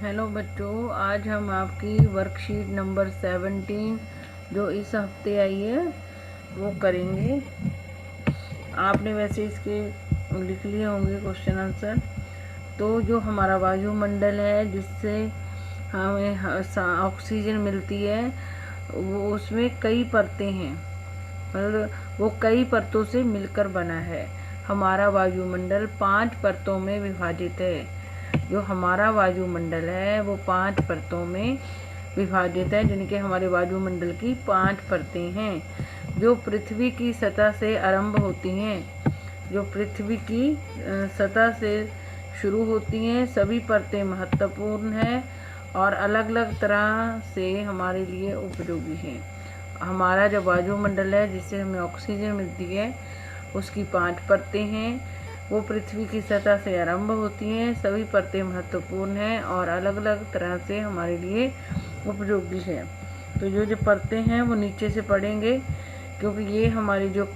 Hello बच्चों, आज हम आपकी वर्कशीट नंबर 17 जो इस हफ्ते आई है वो करेंगे। आपने वैसे इसके लिख लिए होंगे क्वेश्चन आंसर। तो जो हमारा वायुमंडल है जिससे हमें ऑक्सीजन मिलती है वो उसमें कई परतें हैं, मतलब वो कई परतों से मिलकर बना है। हमारा वायुमंडल 5 परतों में विभाजित है। जो हमारा वायुमंडल है वो 5 परतों में विभाजित है, जिनके हमारे वायुमंडल की 5 परतें हैं जो पृथ्वी की सतह से आरंभ होती हैं। जो पृथ्वी की सतह से शुरू होती हैं। सभी परतें महत्वपूर्ण हैं और अलग अलग तरह से हमारे लिए उपयोगी हैं। हमारा जो वायुमंडल है जिससे हमें ऑक्सीजन मिलती है उसकी 5 परतें हैं। वो पृथ्वी की सतह से आरंभ होती हैं। सभी परतें महत्वपूर्ण हैं और अलग अलग तरह से हमारे लिए उपयोगी हैं। तो जो जो परतें हैं वो नीचे से पढ़ेंगे, क्योंकि ये हमारी जो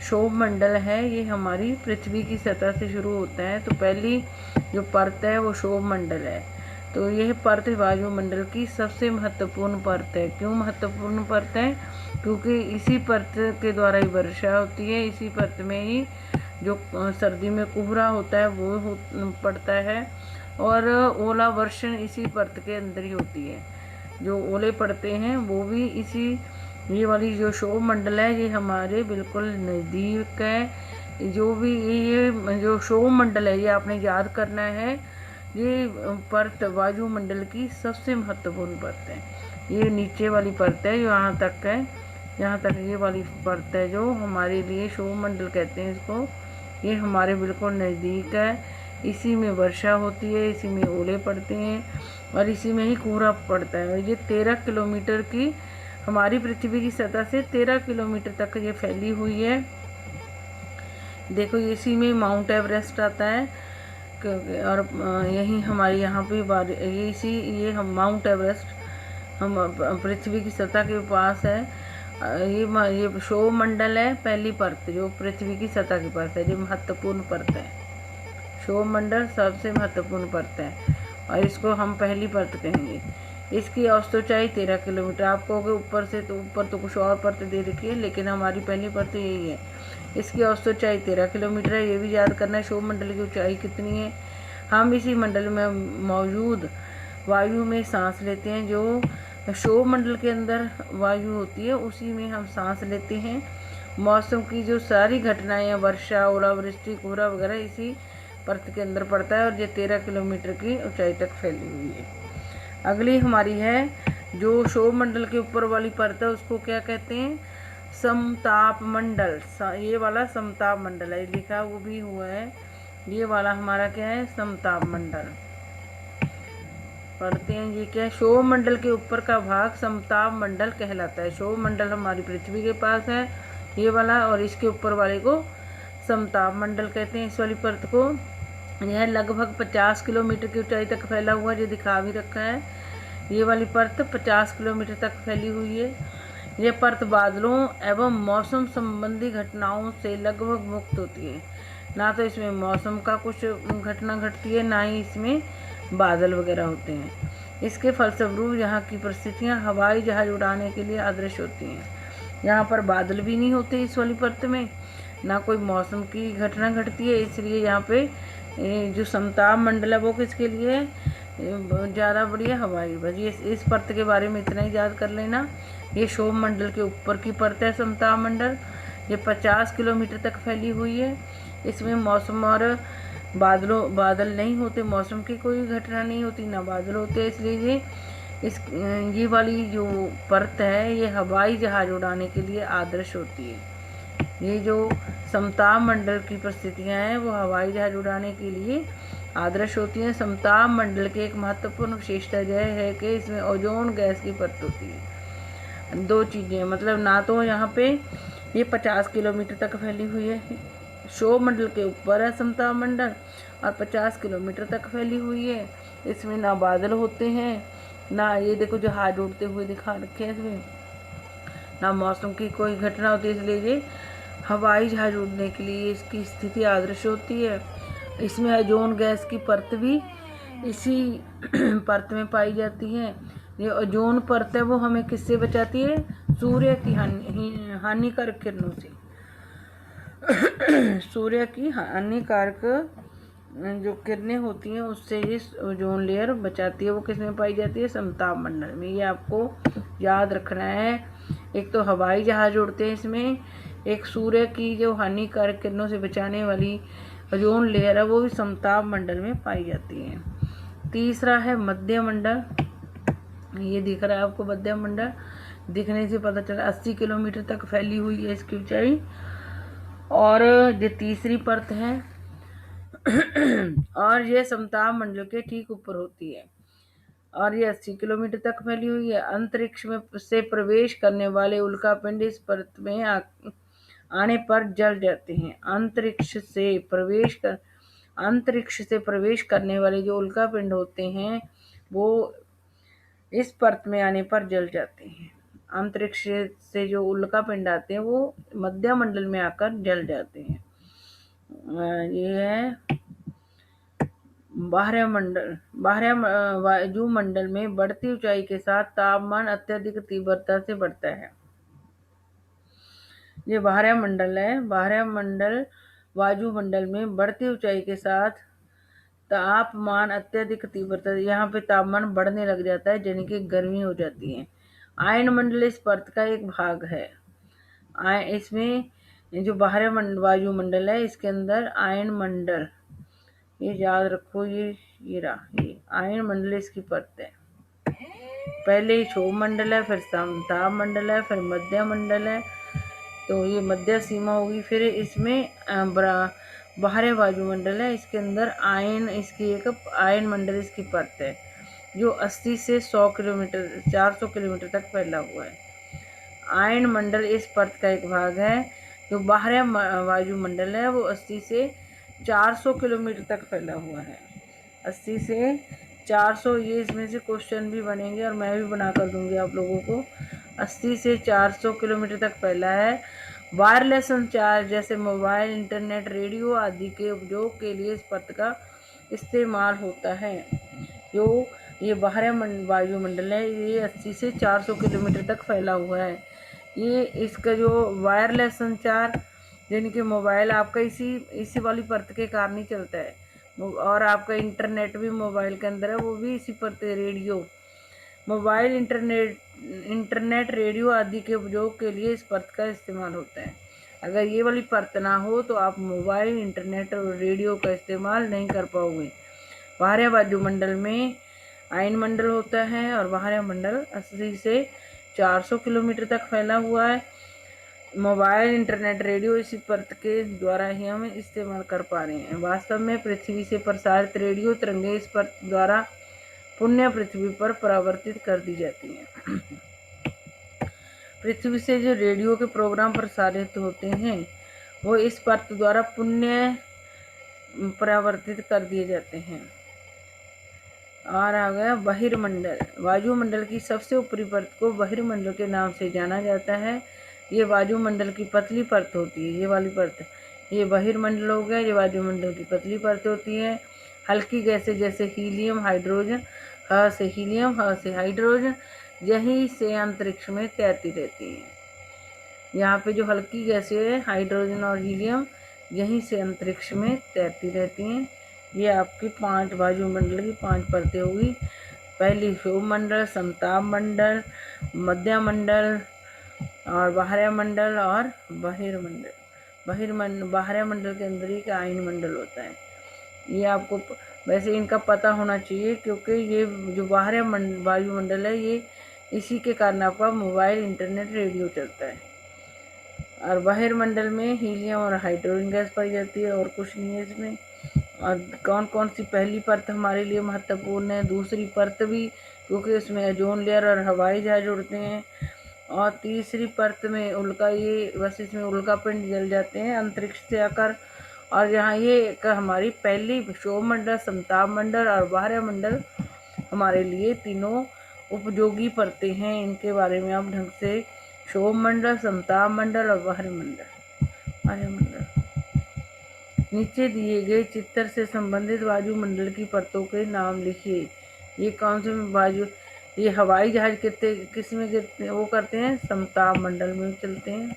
शोभमंडल है ये हमारी पृथ्वी की सतह से शुरू होता है। तो पहली जो परत है वो शोभमंडल है। तो यह परत वायुमंडल की सबसे महत्वपूर्ण परत है। क्यों महत्वपूर्ण परत है? क्योंकि इसी परत के द्वारा ही वर्षा होती है। इसी परत में ही जो सर्दी में कोहरा होता है वो पड़ता है और ओला वर्षण इसी परत के अंदर ही होती है। जो ओले पड़ते हैं वो भी इसी, ये वाली जो शोभमंडल है ये हमारे बिल्कुल नज़दीक है। जो भी ये जो शोभमंडल है ये आपने याद करना है। ये परत वायुमंडल की सबसे महत्वपूर्ण परत है। ये नीचे वाली परत है, यहाँ तक है, यहाँ तक ये वाली परत है जो हमारे लिए शोभमंडल कहते हैं इसको। ये हमारे बिल्कुल नज़दीक है। इसी में वर्षा होती है, इसी में ओले पड़ते हैं और इसी में ही कोहरा पड़ता है। और ये 13 किलोमीटर की, हमारी पृथ्वी की सतह से 13 किलोमीटर तक ये फैली हुई है। देखो इसी में माउंट एवरेस्ट आता है और यही हमारे यहाँ पे ये इसी ये हम माउंट एवरेस्ट हम पृथ्वी की सतह के पास है। ये शोभमंडल है पहली परत जो पृथ्वी की सतह की परत है, जो महत्वपूर्ण परत है। शोभमंडल सबसे महत्वपूर्ण परत है और इसको हम पहली परत कहेंगे। इसकी औसत ऊंचाई 13 किलोमीटर। आप कहोगे ऊपर से, तो ऊपर तो कुछ और परत दे रखी है, लेकिन हमारी पहली परत यही है। इसकी औसत ऊंचाई 13 किलोमीटर है। ये भी याद करना है शोभमंडल की ऊंचाई कितनी है। हम इसी मंडल में मौजूद वायु में सांस लेते हैं। जो शोभमंडल के अंदर वायु होती है उसी में हम सांस लेते हैं। मौसम की जो सारी घटनाएं, वर्षा, ओलावृष्टि, कोहरा वगैरह इसी परत के अंदर पड़ता है और ये 13 किलोमीटर की ऊंचाई तक फैली हुई है। अगली हमारी है जो शोभमंडल के ऊपर वाली परत है उसको क्या कहते हैं? समताप मंडल। ये वाला समताप मंडल है, लिखा वो भी हुआ है। ये वाला हमारा क्या है? समताप मंडल। पढ़ते हैं ये क्या है? शोभमंडल के ऊपर का भाग समताप मंडल कहलाता है। शोभमंडल हमारी पृथ्वी के पास है ये वाला, और इसके ऊपर वाले को समताप मंडल कहते हैं। इस वाली परत को यह लगभग 50 किलोमीटर की ऊंचाई तक फैला हुआ, जो दिखा भी रखा है। ये वाली परत 50 किलोमीटर तक फैली हुई है। यह परत बादलों एवं मौसम संबंधी घटनाओं से लगभग मुक्त होती है। ना तो इसमें मौसम का कुछ घटना घटती है, ना ही इसमें बादल वगैरह होते हैं। इसके फलस्वरूप यहाँ की परिस्थितियाँ हवाई जहाज उड़ाने के लिए आदर्श होती हैं। यहाँ पर बादल भी नहीं होते इस वाली परत में, ना कोई मौसम की घटना घटती है। इसलिए यहाँ पे जो समताप मंडल है वो किसके लिए ज़्यादा बढ़िया? हवाई। बस ये इस परत के बारे में इतना ही याद कर लेना। ये शोभमंडल के ऊपर की परत है समताप मंडल। ये 50 किलोमीटर तक फैली हुई है। इसमें मौसम और बादल नहीं होते, मौसम की कोई घटना नहीं होती, ना बादल होते। इसलिए ये वाली जो परत है ये हवाई जहाज उड़ाने के लिए आदर्श होती है। ये जो समताप मंडल की परिस्थितियाँ हैं वो हवाई जहाज उड़ाने के लिए आदर्श होती हैं। समताप मंडल की एक महत्वपूर्ण विशेषता यह है कि इसमें ओजोन गैस की परत होती है। दो चीज़ें, मतलब ना तो यहाँ पे ये 50 किलोमीटर तक फैली हुई है, शोभमंडल के ऊपर है समताप मंडल, और 50 किलोमीटर तक फैली हुई है। इसमें ना बादल होते हैं, ना ये देखो जहाज उड़ते हुए दिखा रखे हैं इसमें, ना मौसम की कोई घटना होती है। इसलिए ये हवाई जहाज उड़ने के लिए इसकी स्थिति आदर्श होती है। इसमें ओजोन गैस की परत भी इसी परत में पाई जाती है। ये ओजोन परत है वो हमें किससे बचाती है? सूर्य की हानिकारक किरणों से। सूर्य की हानिकारक जो किरणें होती हैं उससे ये ओजोन लेयर बचाती है। वो किस में पाई जाती है? समताप मंडल में। ये आपको याद रखना है। एक तो हवाई जहाज उड़ते हैं इसमें, एक सूर्य की जो हानिकारक किरणों से बचाने वाली ओजोन लेयर है वो भी समताप मंडल में पाई जाती है। तीसरा है मध्य मंडल। ये दिख रहा है आपको मध्य मंडल, दिखने से पता चला 80 किलोमीटर तक फैली हुई है इसकी ऊंचाई। और ये तीसरी परत है और ये समताप मंडल के ठीक ऊपर होती है और ये 80 किलोमीटर तक फैली हुई है। अंतरिक्ष में से प्रवेश करने वाले उल्कापिंड इस परत में आने पर जल जाते हैं। अंतरिक्ष से प्रवेश करने वाले जो उल्कापिंड होते हैं वो इस परत में आने पर जल जाते हैं। अंतरिक्ष से जो उल्कापिंड आते हैं वो मध्य मंडल में आकर जल जाते हैं। ये है बाह्य मंडल। वायुमंडल में बढ़ती ऊंचाई के साथ तापमान अत्यधिक तीव्रता से बढ़ता है। ये बाह्य मंडल है। बाह्य मंडल वायुमंडल में बढ़ती ऊंचाई के साथ तापमान अत्यधिक तीव्रता, यहाँ पे तापमान बढ़ने लग जाता है यानी कि गर्मी हो जाती है। आयन मंडल इस परत का एक भाग है। इसमें जो बाह्य वायुमंडल है इसके अंदर आयन मंडल, ये याद रखो, ये रहा, ये आयन मंडल इसकी परत है। पहले ही क्षोभ मंडल है, फिर समताप मंडल है, फिर मध्य मंडल है, तो ये मध्य सीमा होगी। फिर इसमें बाहरी वायुमंडल है, इसके अंदर आयन, इसकी एक आयन मंडल इसकी परत है जो 80 से 100 किलोमीटर 400 किलोमीटर तक फैला हुआ है। आयन मंडल इस परत का एक भाग है। जो बाहरी वायुमंडल है वो 80 से 400 किलोमीटर तक फैला हुआ है। 80 से 400, ये इसमें से क्वेश्चन भी बनेंगे और मैं भी बना कर दूंगी आप लोगों को। 80 से 400 किलोमीटर तक फैला है। वायरलेस संचार जैसे मोबाइल, इंटरनेट, रेडियो आदि के उपयोग के लिए इस परत का इस्तेमाल होता है। जो ये बाहरी वायुमंडल है ये 80 से 400 किलोमीटर तक फैला हुआ है। ये इसका जो वायरलेस संचार यानी कि मोबाइल आपका इसी वाली परत के कारण ही चलता है, और आपका इंटरनेट भी मोबाइल के अंदर है, वो भी इसी परत। रेडियो, मोबाइल, इंटरनेट, रेडियो आदि के उपयोग के लिए इस परत का इस्तेमाल होता है। अगर ये वाली परत ना हो तो आप मोबाइल, इंटरनेट और रेडियो का इस्तेमाल नहीं कर पाओगे। बाहरी वायुमंडल में आयन मंडल होता है और बाहरी मंडल 80 से 400 किलोमीटर तक फैला हुआ है। मोबाइल, इंटरनेट, रेडियो इसी परत के द्वारा ही हम इस्तेमाल कर पा रहे हैं। वास्तव में पृथ्वी से प्रसारित रेडियो तरंगें इस परत द्वारा पुण्य पृथ्वी पर परावर्तित कर दी जाती हैं। पृथ्वी से जो रेडियो के प्रोग्राम प्रसारित होते हैं वो इस परत द्वारा पुण्य परावर्तित कर दिए जाते हैं। और आ गया बहिर्मंडल। वायुमंडल की सबसे ऊपरी परत को बहिर्मंडल के नाम से जाना जाता है। ये वायुमंडल की पतली परत होती है, ये वाली परत, ये बहिर्मंडल हो गया। ये वायुमंडल की पतली परत होती है। हल्की गैसें जैसे हीलियम, हाइड्रोजन, ह से हीलियम, ह से हाइड्रोजन यहीं से अंतरिक्ष में तैरती रहती हैं। यहाँ पे जो हल्की गैसें हैं हाइड्रोजन और हीलियम यहीं से अंतरिक्ष में तैरती रहती हैं। ये आपकी 5 वायुमंडल की 5 परतें होगी। पहली क्षोभ मंडल, समताप मंडल, मध्य मंडल और बाह्य मंडल और बहिर्मंडल। बाह्य मंडल के अंदर ही का आयन मंडल होता है। ये आपको वैसे इनका पता होना चाहिए क्योंकि ये जो बाह्य वायुमंडल है ये इसी के कारण आपका मोबाइल, इंटरनेट, रेडियो चलता है। और बहिर्मंडल में हीलियम और हाइड्रोजन गैस पाई जाती है और कुछ नहीं है इसमें। और कौन कौन सी पहली परत हमारे लिए महत्वपूर्ण है, दूसरी परत भी क्योंकि उसमें ओजोन लेयर और हवाई जहाज उड़ते हैं, और तीसरी परत में इसमें उल्कापिंड जल जाते हैं अंतरिक्ष से आकर। और यहाँ ये एक हमारी पहली क्षोभ मंडल, समताप मंडल और बाह्य मंडल हमारे लिए तीनों उपयोगी परतें हैं। इनके बारे में आप ढंग से क्षोभ मंडल, समताप मंडल और बाह्य मंडल नीचे दिए गए चित्र से संबंधित वायुमंडल की परतों के नाम लिखिए। ये कौन से वायु ये हवाई जहाज कितने किस में गिरते वो करते हैं, समताप मंडल में चलते हैं।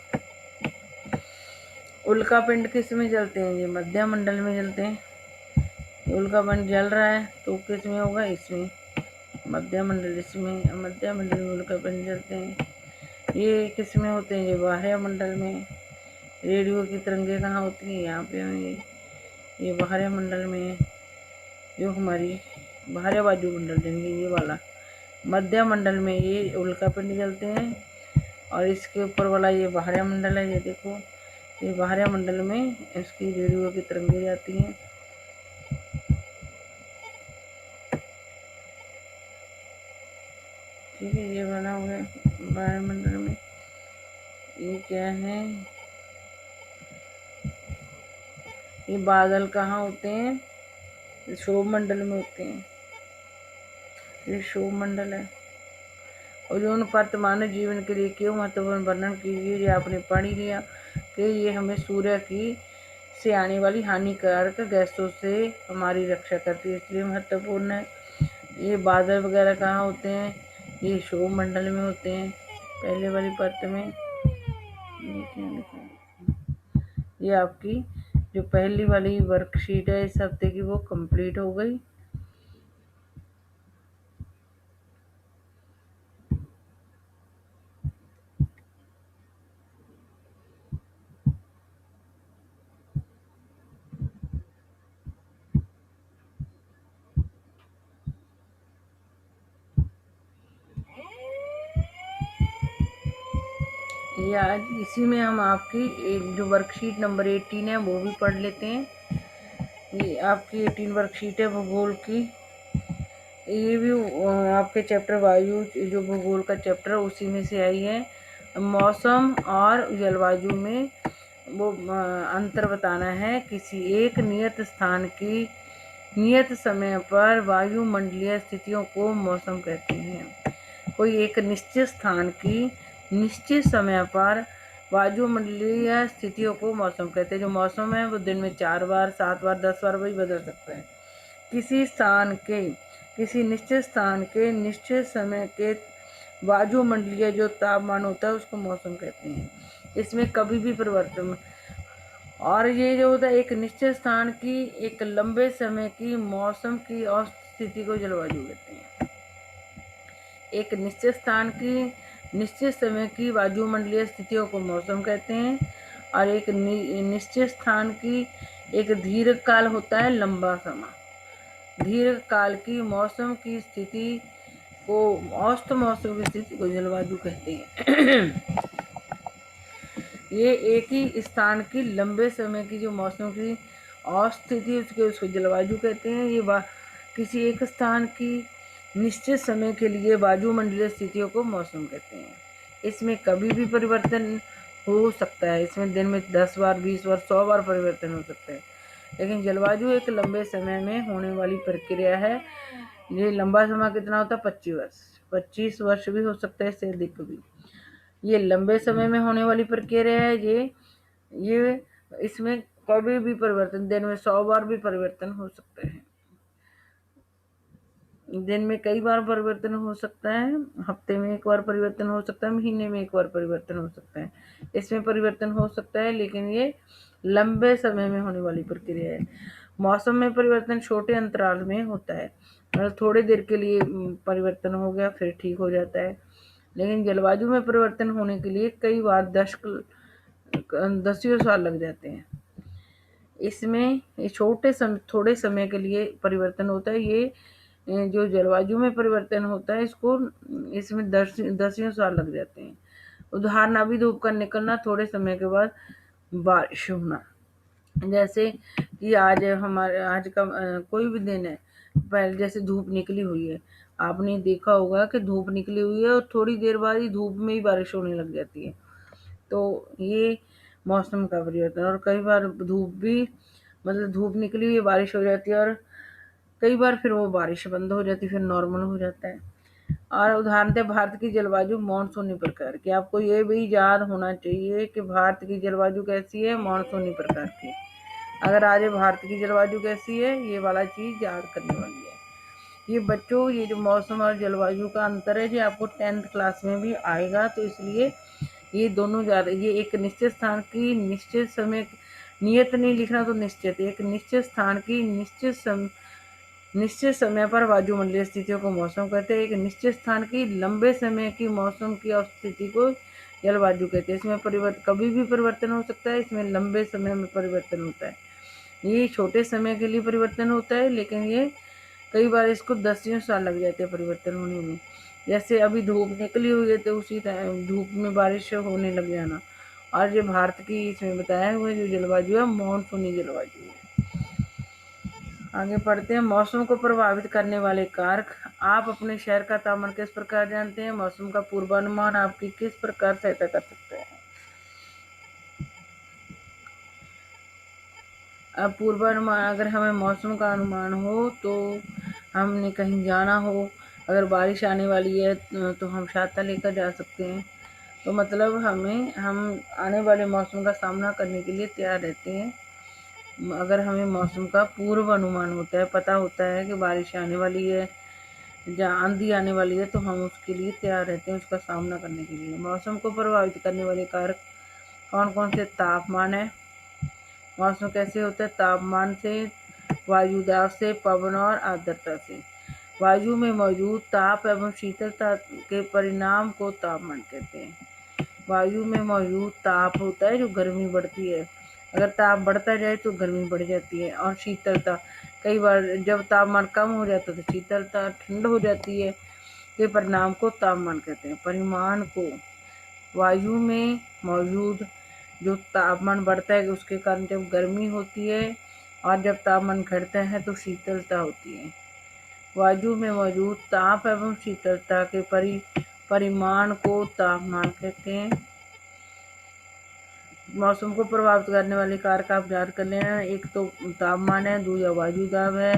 उल्का पिंड किस में जलते हैं, ये मध्य मंडल में जलते हैं। उल्का पिंड जल रहा है तो किस में होगा, इसमें मध्य मंडल, इसमें मध्य मंडल में उल्का पिंड जलते हैं। ये किस में होते हैं, ये बाह्य मंडल में। रेडियो की तरंगे कहाँ होती हैं, यहाँ पे होंगी। ये बाह्य मंडल में, जो हमारी बाह्य वायुमंडल देंगे ये वाला। मध्य मंडल में ये उल्का पिंड जलते हैं और इसके ऊपर वाला ये बाह्य मंडल है। ये देखो, ये बाह्य मंडल में इसकी रेडियो की तरंगे जाती हैं। ठीक है, ये बना हुआ है बाह्य मंडल में। ये क्या है, ये बादल कहाँ होते हैं, क्षोभ मंडल में होते हैं। ये क्षोभ मंडल है। ओजोन परत मानव जीवन के लिए क्यों महत्वपूर्ण, वर्णन कीजिए। ये आपने पढ़ ही लिया कि ये हमें सूर्य की से आने वाली हानिकारक गैसों से हमारी रक्षा करती है, इसलिए महत्वपूर्ण है। ये बादल वगैरह कहाँ होते हैं, ये क्षोभ मंडल में होते हैं, पहले वाली परत में। ये क्या लिखा है, ये आपकी जो पहली वाली वर्कशीट है इस हफ्ते की वो कंप्लीट हो गई। ये आज इसी में हम आपकी जो वर्कशीट नंबर 18 है वो भी पढ़ लेते हैं। ये आपकी 18 वर्कशीट है भूगोल की। ये भी आपके चैप्टर वायु, जो भूगोल का चैप्टर उसी में से आई है। मौसम और जलवायु में वो अंतर बताना है। किसी एक नियत स्थान की नियत समय पर वायुमंडलीय स्थितियों को मौसम कहते हैं। कोई एक निश्चित स्थान की निश्चित समय पर वायुमंडलीय स्थितियों को मौसम कहते हैं। जो मौसम है वो दिन में 4 बार 7 बार 10 बार भी बदल सकता है। किसी निश्चित स्थान के निश्चित समय के वायुमंडलीय जो तापमान होता है उसको मौसम कहते हैं। इसमें कभी भी परिवर्तन, और ये जो होता है एक निश्चित स्थान की एक लंबे समय की मौसम की औसत स्थिति को जलवायु कहते हैं। एक निश्चित स्थान की निश्चित समय की वायुमंडलीय स्थितियों को मौसम कहते हैं। और एक निश्चित स्थान की एक दीर्घकाल होता है, लंबा समय। दीर्घकाल की मौसम की स्थिति को औसत मौसम की स्थिति को जलवायु कहते हैं। ये एक ही स्थान की लंबे समय की जो मौसम की औसत स्थिति उसको जलवायु कहते हैं। ये किसी एक स्थान की निश्चित समय के लिए वायुमंडलीय स्थितियों को मौसम कहते हैं। इसमें कभी भी परिवर्तन हो सकता है। इसमें दिन में 10 बार 20 बार 100 बार परिवर्तन हो सकता है। लेकिन जलवायु एक लंबे समय में होने वाली प्रक्रिया है। ये लंबा समय कितना होता है, 25 वर्ष 25 वर्ष भी हो सकता है, इससे अधिक भी। ये लंबे समय में होने वाली प्रक्रिया है। ये इसमें कभी भी परिवर्तन, दिन में 100 बार भी परिवर्तन हो सकता है। दिन में कई बार परिवर्तन हो सकता है, हफ्ते में एक बार परिवर्तन हो सकता है, महीने में एक बार परिवर्तन हो सकता है। इसमें परिवर्तन हो सकता है, लेकिन ये लंबे समय में होने वाली प्रक्रिया है। मौसम में परिवर्तन छोटे अंतराल में होता है, मतलब थोड़ी देर के लिए परिवर्तन हो गया फिर ठीक हो जाता है। लेकिन जलवायु में परिवर्तन होने के लिए कई बार दसियों साल लग जाते हैं। इसमें थोड़े समय के लिए परिवर्तन होता है। ये जो जलवायु में परिवर्तन होता है इसमें दसियों साल लग जाते हैं। उदाहरण, अभी धूप का निकलना, थोड़े समय के बाद बारिश होना। जैसे कि आज का कोई भी दिन है, पहले जैसे धूप निकली हुई है, आपने देखा होगा कि धूप निकली हुई है और थोड़ी देर बाद ही धूप में ही बारिश होने लग जाती है। तो ये मौसम का परिवर्तन। और कई बार धूप भी, मतलब धूप निकली हुई बारिश हो जाती है, और कई बार फिर वो बारिश बंद हो जाती है, फिर नॉर्मल हो जाता है। और उदाहरणतः भारत की जलवायु मानसूनी प्रकार की। आपको ये भी याद होना चाहिए कि भारत की जलवायु कैसी है, मानसूनी प्रकार की। अगर आज भारत की जलवायु कैसी है, ये वाला चीज़ याद करने वाली है। ये बच्चों, ये जो मौसम और जलवायु का अंतर है, ये आपको 10th क्लास में भी आएगा, तो इसलिए ये दोनों ज़्यादा, ये एक निश्चित स्थान की निश्चित समय, नियत नहीं लिखना तो निश्चित, एक निश्चित स्थान की निश्चित समय पर वायुमंडलीय स्थितियों को मौसम कहते हैं। एक निश्चित स्थान की लंबे समय की मौसम की स्थिति को जलवायु कहते हैं। इसमें परिवर्तन, कभी भी परिवर्तन हो सकता है, इसमें लंबे समय में परिवर्तन होता है। ये छोटे समय के लिए परिवर्तन होता है, लेकिन ये कई बार इसको 10 साल लग जाते हैं परिवर्तन होने में। जैसे अभी धूप निकली हुई है, तो उसी टाइम धूप में बारिश होने लग जाना। और ये भारत की इसमें बताया हुआ जो जलवायु है, मानसूनी जलवायु है। आगे पढ़ते हैं। मौसम को प्रभावित करने वाले कारक। आप अपने शहर का तापमान किस प्रकार जानते हैं? मौसम का पूर्वानुमान आपकी किस प्रकार सहायता कर सकते हैं? अब पूर्वानुमान, अगर हमें मौसम का अनुमान हो, तो हमने कहीं जाना हो, अगर बारिश आने वाली है तो हम छाता लेकर जा सकते हैं। तो मतलब हम आने वाले मौसम का सामना करने के लिए तैयार रहते हैं। अगर हमें मौसम का पूर्व अनुमान होता है, पता होता है कि बारिश आने वाली है या आंधी आने वाली है, तो हम उसके लिए तैयार रहते हैं, उसका सामना करने के लिए। मौसम को प्रभावित करने वाले कारक कौन कौन से? तापमान है। मौसम कैसे होता है? तापमान से, वायु दाब से, पवन और आर्द्रता से। वायु में मौजूद ताप एवं शीतलता के परिणाम को तापमान कहते हैं। वायु में मौजूद ताप होता है, जो गर्मी बढ़ती है। अगर ताप बढ़ता जाए तो गर्मी बढ़ जाती है। और शीतलता, कई बार जब तापमान कम हो जाता है तो शीतलता, ठंड हो जाती है, के परिणाम को तापमान कहते हैं। परिमाण को, वायु में मौजूद जो तापमान बढ़ता है उसके कारण जब गर्मी होती है, और जब तापमान घटता है तो शीतलता होती है। वायु में मौजूद ताप एवं शीतलता के परिमाण को तापमान कहते हैं। मौसम को प्रभावित करने वाले कारक आप याद कर लेना। एक तो तापमान है, दूसरा वायु दाब है।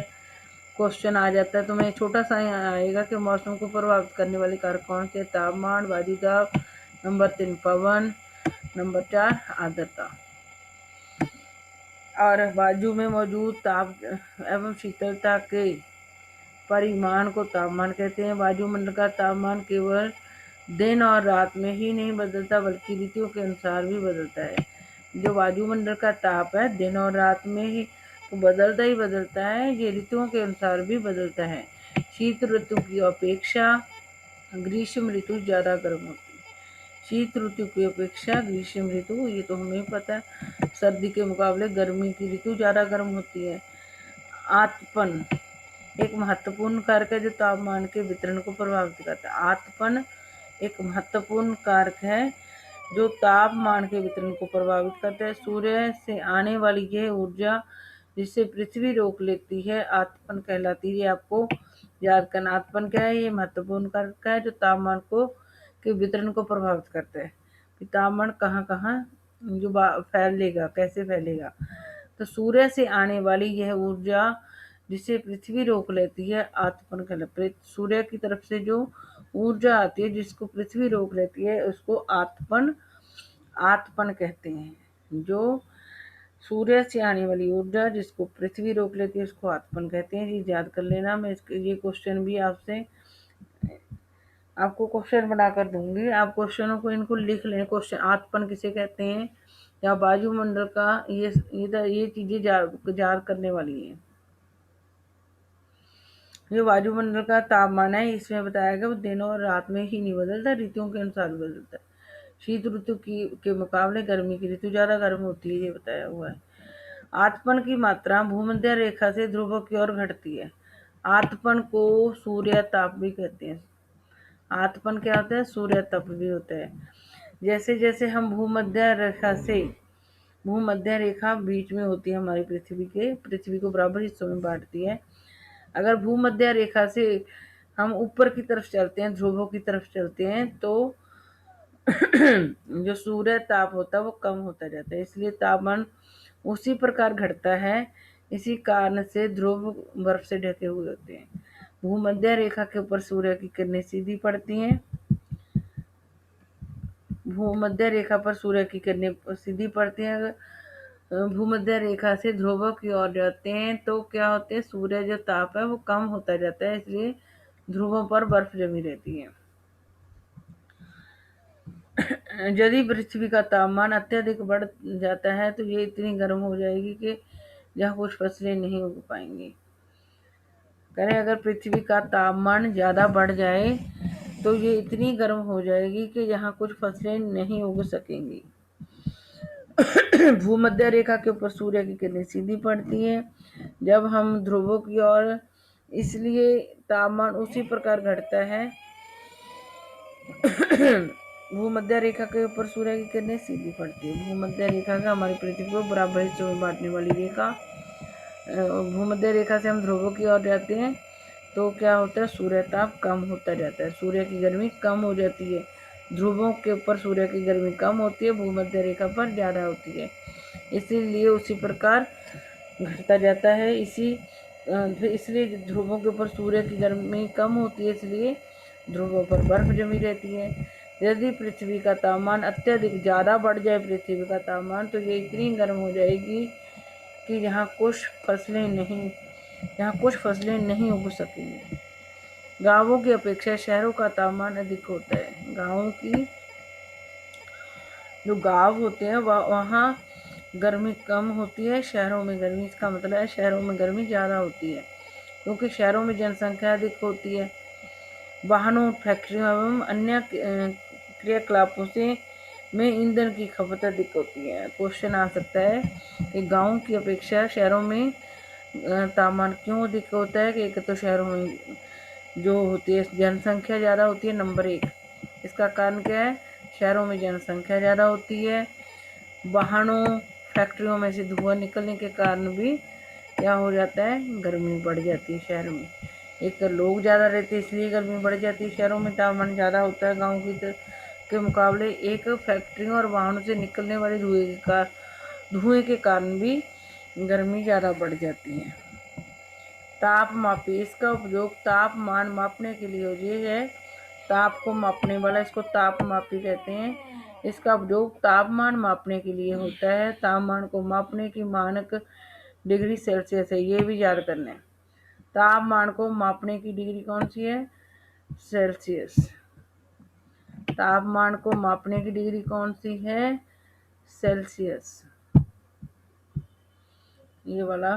क्वेश्चन आ जाता है तो मैं छोटा सा आएगा कि मौसम को प्रभावित करने वाले कारक कौन से? तापमान, वायु दाब, नंबर 3 पवन, नंबर 4 आर्द्रता। और वायु में मौजूद ताप एवं शीतलता के परिमाण को तापमान कहते हैं। वायुमंडल का तापमान केवल दिन और रात में ही नहीं बदलता, बल्कि ऋतुओं के अनुसार भी बदलता है। जो वायुमंडल का ताप है, दिन और रात में ही तो बदलता ही बदलता है, ये ऋतुओं के अनुसार भी बदलता है। शीत ऋतु की अपेक्षा ग्रीष्म ऋतु ज़्यादा गर्म होती है। शीत ऋतु की अपेक्षा ग्रीष्म ऋतु, ये तो हमें पता है, सर्दी के मुकाबले गर्मी की ऋतु ज़्यादा गर्म होती है। आतपन एक महत्वपूर्ण कारक है जो तापमान के वितरण को प्रभावित करता है। आतपन एक महत्वपूर्ण कारक है जो तापमान के वितरण को प्रभावित करता है। सूर्य से आने वाली यह ऊर्जा जिसे पृथ्वी रोक लेती है, आतपन कहलाती है। आपको याद करना, आतपन क्या है? ये महत्वपूर्ण कारक है जो तापमान को के वितरण को प्रभावित करता है। कि तापमान कहाँ कहाँ जो फैलेगा, कैसे फैलेगा? तो सूर्य से आने वाली यह ऊर्जा जिसे पृथ्वी रोक लेती है, आतपन कहलाता। सूर्य की तरफ से जो ऊर्जा आती है जिसको पृथ्वी रोक लेती है, उसको आतपन कहते हैं। जो सूर्य से आने वाली ऊर्जा जिसको पृथ्वी रोक लेती है, उसको आतपन कहते हैं। ये याद कर लेना। मैं ये क्वेश्चन भी आपको क्वेश्चन बनाकर दूंगी। आप क्वेश्चनों को इनको लिख लें। क्वेश्चन, आतपन किसे कहते हैं, या वायुमंडल का, ये चीजें याद करने वाली है। जो वायुमंडल का तापमान है, इसमें बताया गया वो दिन और रात में ही नहीं बदलता, ऋतुओं के अनुसार बदलता है। शीत ऋतु के मुकाबले गर्मी की ऋतु ज़्यादा गर्म होती है, ये बताया हुआ है। आतपन की मात्रा भूमध्य रेखा से ध्रुवों की ओर घटती है। आतपन को सूर्य ताप भी कहते हैं। आतपन क्या होता है? सूर्य ताप भी होता है। जैसे जैसे हम भूमध्य रेखा बीच में होती है हमारी पृथ्वी को बराबर हिस्सों में बांटती है। अगर भूमध्य रेखा से हम ऊपर की तरफ चलते हैं, ध्रुवों की तरफ चलते हैं, तो जो सूर्य ताप होता है वो कम होता जाता है, इसलिए तापमान उसी प्रकार घटता है। इसी कारण से ध्रुव बर्फ से ढके हुए होते हैं। भूमध्य रेखा के ऊपर सूर्य की किरणें सीधी पड़ती हैं। भूमध्य रेखा पर सूर्य की किरणें सीधी पड़ती हैं भूमध्य रेखा से ध्रुवों की ओर जाते हैं तो क्या होते हैं, सूर्य जो ताप है वो कम होता जाता है, इसलिए ध्रुवों पर बर्फ जमी रहती है। यदि पृथ्वी का तापमान अत्यधिक बढ़ जाता है तो ये इतनी गर्म हो जाएगी कि जहाँ कुछ फसलें नहीं उग पाएंगी। करें अगर पृथ्वी का तापमान ज़्यादा बढ़ जाए तो ये इतनी गर्म हो जाएगी कि यहाँ कुछ फसलें नहीं उग सकेंगी। भूमध्य रेखा के ऊपर सूर्य की किरणें सीधी पड़ती हैं जब हम ध्रुवों की ओर, इसलिए तापमान उसी प्रकार घटता है। भूमध्य रेखा के ऊपर सूर्य की किरणें सीधी पड़ती है। भूमध्य रेखा का हमारी पृथ्वी को बराबर हिस्सों में बांटने वाली रेखा। भूमध्य रेखा से हम ध्रुवों की ओर जाते हैं तो क्या होता है, सूर्य ताप कम होता जाता है, सूर्य की गर्मी कम हो जाती है। ध्रुवों के ऊपर सूर्य की गर्मी कम होती है, भूमध्य रेखा पर ज़्यादा होती है, इसीलिए उसी प्रकार घटता जाता है। इसलिए ध्रुवों के ऊपर सूर्य की गर्मी कम होती है, इसलिए ध्रुवों पर बर्फ जमी रहती है। यदि पृथ्वी का तापमान अत्यधिक ज़्यादा बढ़ जाए पृथ्वी का तापमान, तो ये इतनी गर्म हो जाएगी कि यहाँ कुछ फसलें नहीं उग सकेंगी। गांवों की अपेक्षा शहरों का तापमान अधिक होता है। गांवों की जो गांव होते हैं वहाँ गर्मी कम होती है, शहरों में गर्मी, इसका मतलब है शहरों में गर्मी ज़्यादा होती है, क्योंकि शहरों में जनसंख्या अधिक होती है। वाहनों, फैक्ट्रियों एवं अन्य क्रियाकलापों से में ईंधन की खपत अधिक होती है। क्वेश्चन आ सकता है कि गांव की अपेक्षा शहरों में तापमान क्यों अधिक होता है। कि एक तो शहरों में जो होती है जनसंख्या ज़्यादा होती है, नंबर 1। इसका कारण क्या है, शहरों में जनसंख्या ज़्यादा होती है, वाहनों, फैक्ट्रियों में से धुआं निकलने के कारण भी क्या हो जाता है, गर्मी बढ़ जाती है शहर में। एक तो लोग ज़्यादा रहते हैं इसलिए गर्मी बढ़ जाती है, शहरों में तापमान ज़्यादा होता है गाँव के मुकाबले। एक फैक्ट्रियों और वाहनों से निकलने वाले धुएं के कारण भी गर्मी ज़्यादा बढ़ जाती है। तापमापी, इसका उपयोग तापमान मापने के लिए ये है, ताप को मापने वाला, इसको तापमापी कहते हैं। इसका उपयोग तापमान मापने के लिए होता है। तापमान को मापने की मानक डिग्री सेल्सियस है, ये भी याद करना है। तापमान को मापने की डिग्री कौन सी है, सेल्सियस। तापमान को मापने की डिग्री कौन सी है, सेल्सियस। ये वाला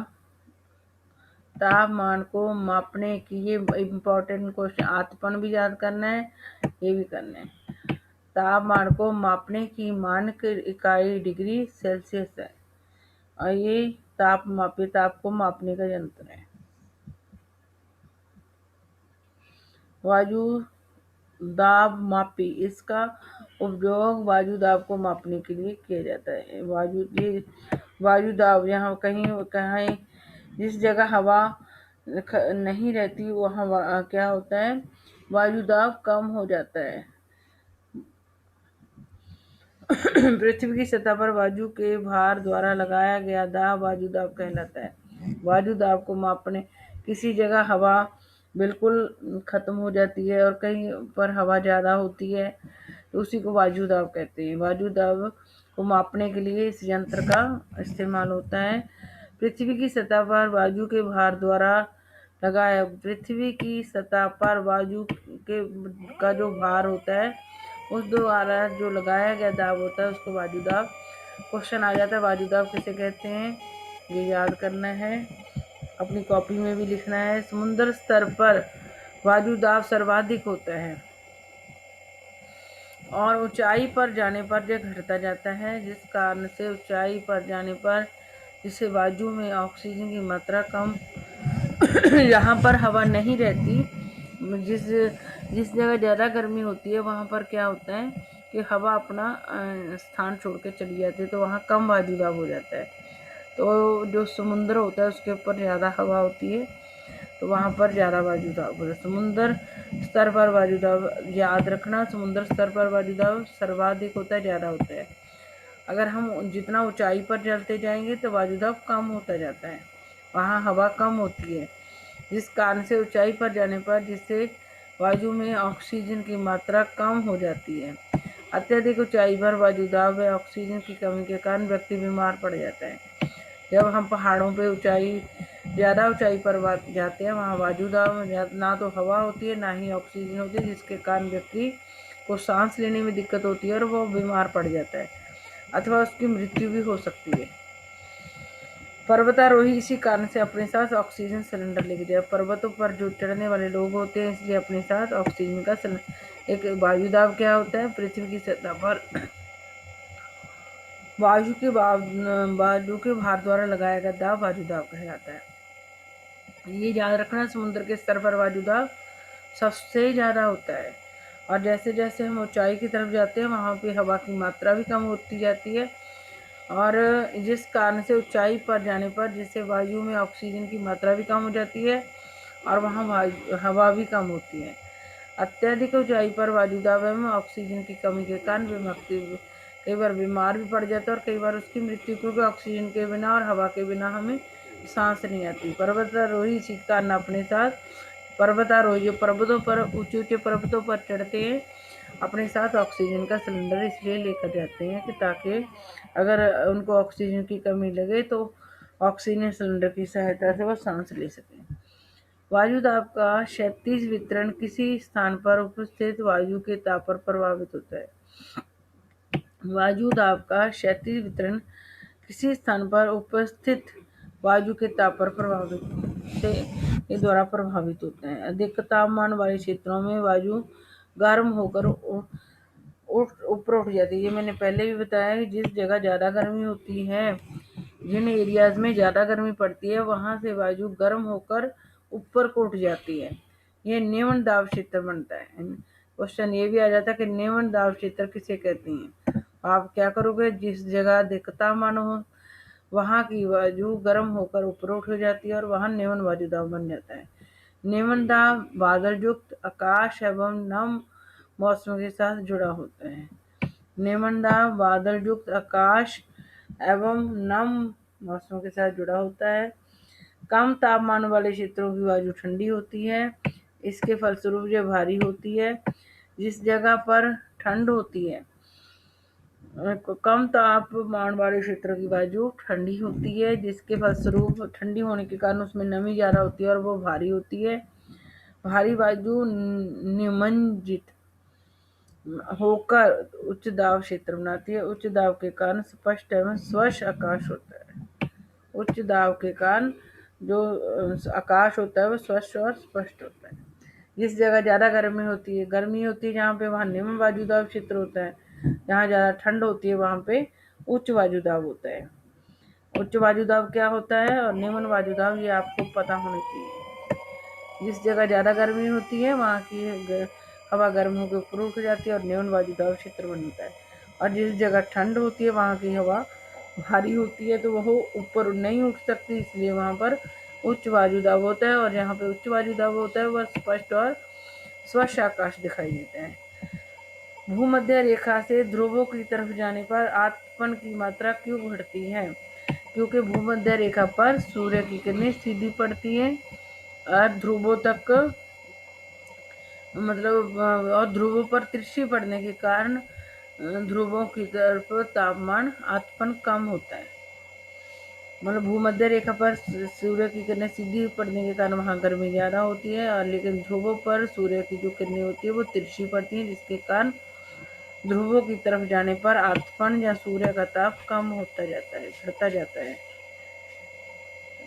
तापमान को मापने की, ये इम्पोर्टेंट क्वेश्चन, आतपन भी याद करना है, ये भी करना है। तापमान को मापने की मानक इकाई डिग्री सेल्सियस है और ये ताप को मापने का यंत्र है। वायु दाब मापी, इसका उपयोग वायु दाब को मापने के लिए किया जाता है। वायु दाब, यहाँ कहीं जिस जगह हवा नहीं रहती वहाँ क्या होता है, वायु दाब कम हो जाता है। पृथ्वी की सतह पर वायु के भार द्वारा लगाया गया दाब वायु दाब कहलाता है। वायु दाब को मापने, किसी जगह हवा बिल्कुल खत्म हो जाती है और कहीं पर हवा ज़्यादा होती है तो उसी को वायु दाब कहते हैं। वायु दाब को मापने के लिए इस यंत्र का इस्तेमाल होता है। पृथ्वी की सतह पर वायु के भार द्वारा लगाया, पृथ्वी की सतह पर वायु का जो भार होता है उस द्वारा जो लगाया गया दाब होता है उसको वायु दाब। क्वेश्चन आ जाता है वायु दाब किसे कहते हैं, ये याद करना है, अपनी कॉपी में भी लिखना है। समुद्र स्तर पर वायु दाब सर्वाधिक होता है और ऊंचाई पर जाने पर यह घटता जाता है, जिस कारण से ऊंचाई पर जाने पर जिससे वायु में ऑक्सीजन की मात्रा कम यहाँ पर हवा नहीं रहती, जिस जगह ज़्यादा गर्मी होती है वहाँ पर क्या होता है कि हवा अपना स्थान छोड़ के चली जाती है, तो वहाँ कम वायु दाब हो जाता है। तो जो समुद्र होता है उसके ऊपर ज़्यादा हवा होती है तो वहाँ पर ज़्यादा वायु दाब होता है। समुद्र स्तर पर वायु दाब याद रखना, समुद्र स्तर पर वायु दाब सर्वाधिक होता है, ज़्यादा होता है। अगर हम जितना ऊंचाई पर चलते जाएंगे तो वायु दाब कम होता जाता है, वहाँ हवा कम होती है, जिस कारण से ऊंचाई पर जाने पर जिससे वायु में ऑक्सीजन की मात्रा कम हो जाती है। अत्यधिक ऊंचाई पर वायुदाब व ऑक्सीजन की कमी के कारण व्यक्ति बीमार पड़ जाता है। जब हम पहाड़ों पे ज़्यादा ऊंचाई पर जाते हैं, वहाँ वायुदाब ना तो हवा होती है ना ही ऑक्सीजन होती है, जिसके कारण व्यक्ति को सांस लेने में दिक्कत होती है और वो बीमार पड़ जाता है अथवा उसकी मृत्यु भी हो सकती है। पर्वतारोही इसी कारण से अपने साथ ऑक्सीजन सिलेंडर लेके जाए। पर्वतों पर जो चढ़ने वाले लोग होते हैं, इसलिए अपने साथ ऑक्सीजन का सिलेंडर। एक वायुदाब क्या होता है? पृथ्वी की सतह पर वायु के भार द्वारा लगाया गया दाब वायुदाब कहलाता है। ये याद रखना, समुद्र के स्तर पर वायुदाब सबसे ज़्यादा होता है और जैसे जैसे हम ऊंचाई की तरफ जाते हैं, वहाँ पे हवा की मात्रा भी कम होती जाती है और जिस कारण से ऊंचाई पर जाने पर जिससे वायु में ऑक्सीजन की मात्रा भी कम हो जाती है और वहाँ हवा भी कम होती है। अत्यधिक ऊंचाई पर वायुदाब में ऑक्सीजन की कमी के कारण व्यक्ति कई बार बीमार भी पड़ जाता है और कई बार उसकी मृत्यु, क्योंकि ऑक्सीजन के बिना और हवा के बिना हमें सांस नहीं आती। पर्वतारोही इसी कारण अपने साथ पर्वतारोही जो पर्वतों पर ऊंचे ऊंचे पर्वतों पर चढ़ते हैं, अपने साथ ऑक्सीजन का सिलेंडर इसलिए लेकर जाते हैं कि ताकि अगर उनको ऑक्सीजन की कमी लगे तो ऑक्सीजन सिलेंडर की सहायता से वो सांस ले सकें। वायुदाब का क्षैतिज वितरण किसी स्थान पर उपस्थित वायु के ताप पर प्रभावित होता है। वायुदाब का क्षैतिज वितरण किसी स्थान पर उपस्थित वायु के ताप पर द्वारा प्रभावित होते हैं। अधिक तापमान वाले क्षेत्रों में वायु गर्म होकर ऊपर उठ जाती है। ये मैंने पहले भी बताया कि जिस जगह ज़्यादा गर्मी होती है, जिन एरियाज में ज़्यादा गर्मी पड़ती है, वहाँ से वायु गर्म होकर ऊपर को उठ जाती है। ये न्यून दाब क्षेत्र बनता है। क्वेश्चन ये भी आ जाता है कि न्यून दाब क्षेत्र किसे कहते हैं। आप क्या करोगे? जिस जगह अधिक तापमान हो, वहाँ की वायु गर्म होकर ऊपर उठ जाती है और वहाँ न्यून वायुदाब बन जाता है। न्यून दाब बादल युक्त आकाश एवं नम मौसम के साथ जुड़ा होता है। न्यून दाब बादल युक्त आकाश एवं नम मौसम के साथ जुड़ा होता है। कम तापमान वाले क्षेत्रों की वायु ठंडी होती है, इसके फलस्वरूप यह भारी होती है। जिस जगह पर ठंड होती है, कम तापमान वाले क्षेत्र की वायु ठंडी होती है, जिसके फलस्वरूप ठंडी होने के कारण उसमें नमी ज़्यादा होती है और वो भारी होती है। भारी वायु निमज्जित होकर उच्च दाब क्षेत्र बनाती है। उच्च दाब के कारण स्पष्ट एवं स्वच्छ आकाश होता है। उच्च दाब के कारण जो आकाश होता है वो स्वच्छ और स्पष्ट होता है। जिस जगह ज़्यादा गर्मी होती है जहाँ पे, वहाँ निम्न वायुदाब क्षेत्र होता है। जहाँ ज़्यादा ठंड होती है वहाँ पे उच्च वायुदाब होता है। उच्च वायुदाब क्या होता है और निम्न वायुदाब, ये आपको पता होना चाहिए। जिस जगह ज़्यादा गर्मी होती है वहाँ की हवा गर्म होकर ऊपर उठ जाती है और निम्न वायुदाब क्षेत्र बनता है। और जिस जगह ठंड होती है वहाँ की हवा भारी होती है तो वह ऊपर नहीं उठ सकती, इसलिए वहाँ पर उच्च वायुदाब होता है। और जहाँ पे उच्च वायुदाब होता है वह स्पष्ट और स्वच्छ आकाश दिखाई देता है। भूमध्य रेखा से ध्रुवों की तरफ जाने पर तापमान की मात्रा क्यों बढ़ती है? क्योंकि भूमध्य रेखा पर सूर्य की किरणें सीधी पड़ती है और ध्रुवों तक और ध्रुवों पर तिरछी पड़ने के कारण ध्रुवों की तरफ तापमान आतपन कम होता है। मतलब भूमध्य रेखा पर सूर्य की किरणें सीधी पड़ने के कारण वहाँ गर्मी ज़्यादा होती है, और लेकिन ध्रुवों पर सूर्य की जो किरणें होती है वो तिरछी पड़ती हैं, जिसके कारण ध्रुवों की तरफ जाने पर आतपन या सूर्य का ताप कम होता जाता है, बढ़ता जाता है।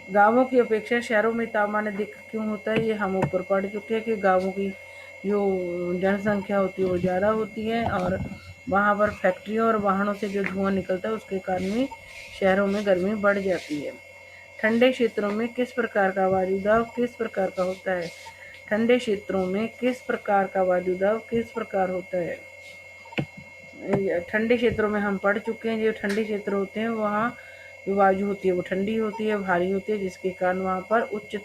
गांवों की अपेक्षा शहरों में तापमान अधिक क्यों होता है? ये हम ऊपर पढ़ चुके हैं कि गांवों की जो जनसंख्या होती है वो ज़्यादा होती है और वहाँ पर फैक्ट्रियों और वाहनों से जो धुआं निकलता है उसके कारण में शहरों में गर्मी बढ़ जाती है। ठंडे क्षेत्रों में किस प्रकार का वायुदाब किस प्रकार का होता है? ठंडे क्षेत्रों में किस प्रकार का वायुदाब किस प्रकार होता है? ठंडे क्षेत्रों में हम पढ़ चुके हैं, जो ठंडे क्षेत्र होते हैं वहाँ जो वायु होती है वो ठंडी होती है, भारी होती है, जिसके कारण वहाँ पर उच्च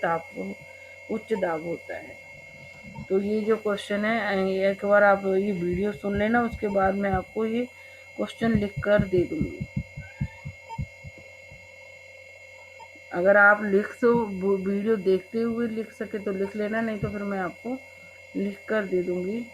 दाब होता है। तो ये जो क्वेश्चन है, एक बार आप ये वीडियो सुन लेना, उसके बाद मैं आपको ये क्वेश्चन लिख कर दे दूँगी। अगर आप वीडियो देखते हुए लिख सके तो लिख लेना, नहीं तो फिर मैं आपको लिख कर दे दूँगी।